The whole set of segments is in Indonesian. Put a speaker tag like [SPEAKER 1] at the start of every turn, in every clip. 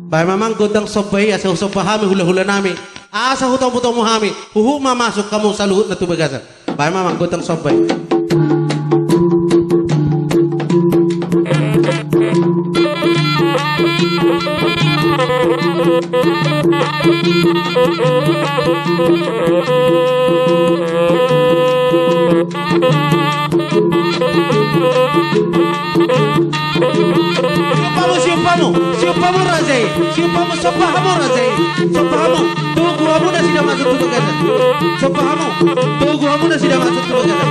[SPEAKER 1] Bahay mamang gundang sobay asa usapahami hula-hula nami. Asa hutang-putang mo hami. Huhu mamasok kamu sa luhut na tubagasan. Bahay mamang gundang sobay. Siupamu Razai, siupamu sopahamu Razai, sopahamu, tuguhamu na sudah masuk tubagasan, sopahamu, tuguhamu na sudah masuk tubagasan.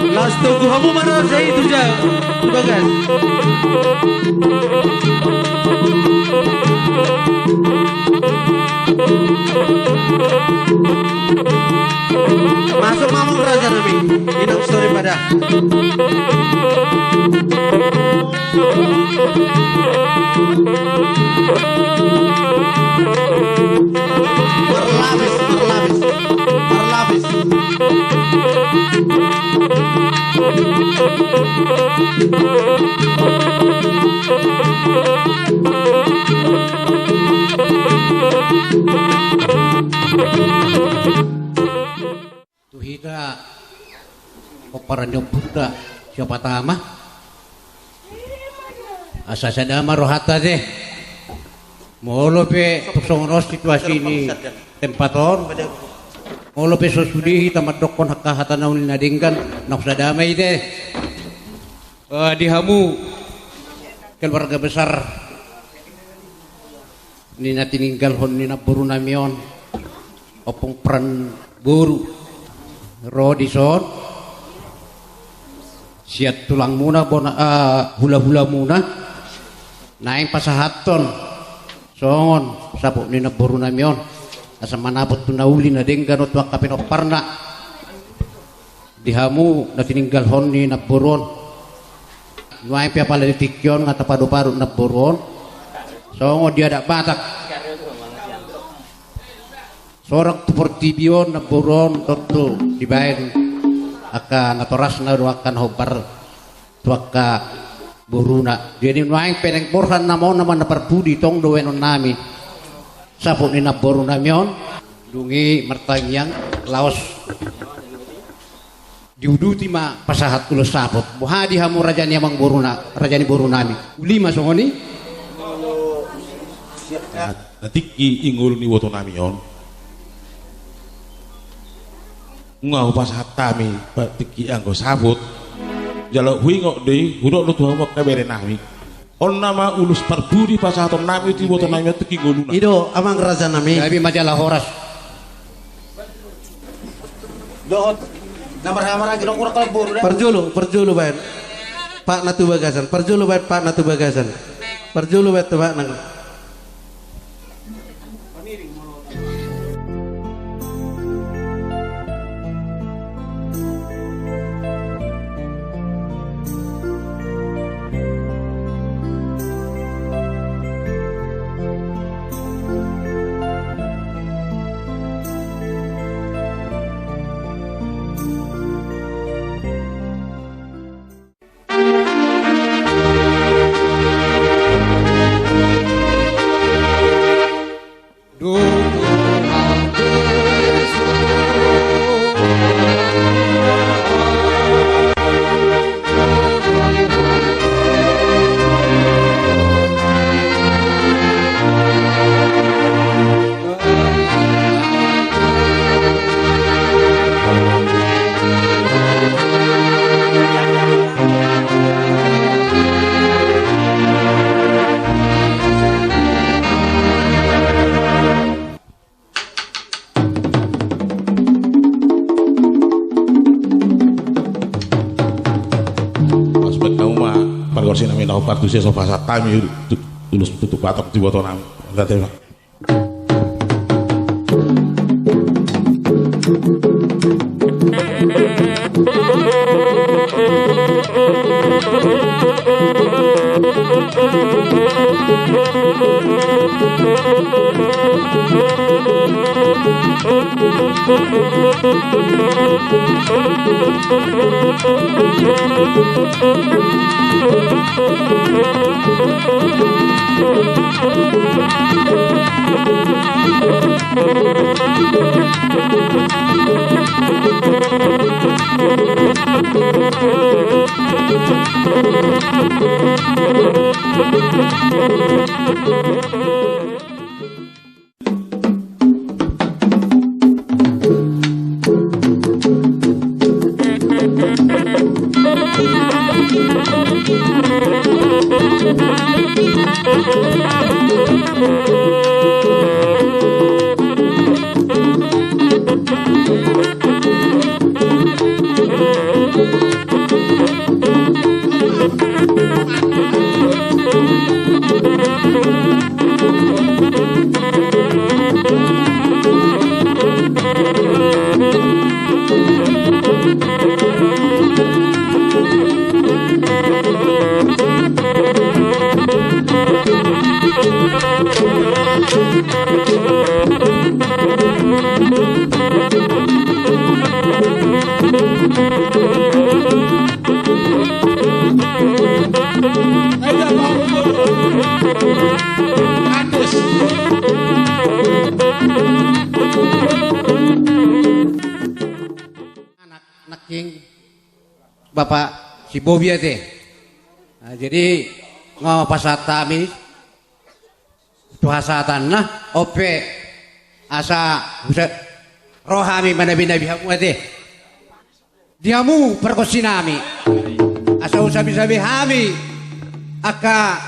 [SPEAKER 1] Las tuguhamu mana Razai tuja, tubagas. Masuk mamang raja nami. Inang story pada. Merlapis, merlapis, merlapis. Tuhida operannya Buddha siapa tama asa sadama rohata deh molo pe tuksongros situasi ini tempaton molo pe sosudi tamat dokon hakahatan naun nadingkan nak sadamai deh dihamu keluarga besar nina tininggal hon nina buru namion opong peran buru Rodison siat tulang muna bona hula-hula muna naing pasahaton songon sapok nina buru namion asa manapot tunauli na denggan otwa kapin oparna dihamu na tininggal hon ni naburon nuay pia pala ditikyon ngata padu-padu naburon songon dia dak batak sorak tuportibion na buron tentu dibain akan atoras na ruakan hobar tuaka buruna jadi nuaing peneng borhan namon naman na parpudi tong doenon nami sapok ni na buruna mion dungi mertangyang laos diuduti ma pasahat ulo sapot buhadi hamu rajani amang buruna rajani burunami ulima songoni
[SPEAKER 2] natiki ingul ni woto namion ngau pas hatami tiki anggo sabut jaluk hui ngok deh hudok lu tuh ngok kabere nami on nama ulus parbudi pas haton nami ti woto nami tiki nguluna
[SPEAKER 1] Ido amang raja nami
[SPEAKER 3] Tapi majalah horas
[SPEAKER 4] Dohot nomor lagi dong kurang kalau buru
[SPEAKER 1] perjulu bayan Pak Natu Bagasan perjulu bayan Pak Natu Bagasan perjulu bayan Pak nang
[SPEAKER 2] gorsi nami nau partu sia sofa satami tulus tutup batok di botol nami date Pak.
[SPEAKER 1] Anak king Bapak si Bobi teh. Nah, jadi ngapasatami tuhasatan nah ope asa bisa rohami manabi-nabi hamu teh. Diamu perkosinami. Asa usabi-sabi hami aka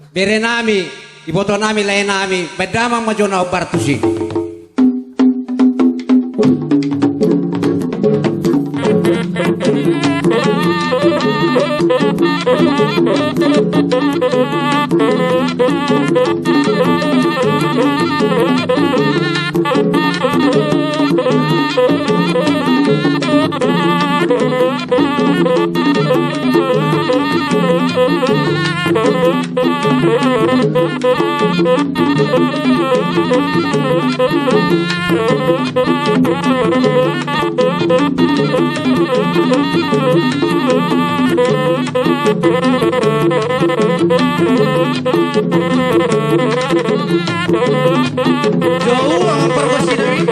[SPEAKER 1] berenami ibotonami lainami bedamang majona obartusi.
[SPEAKER 4] Jauh ang perkosinami.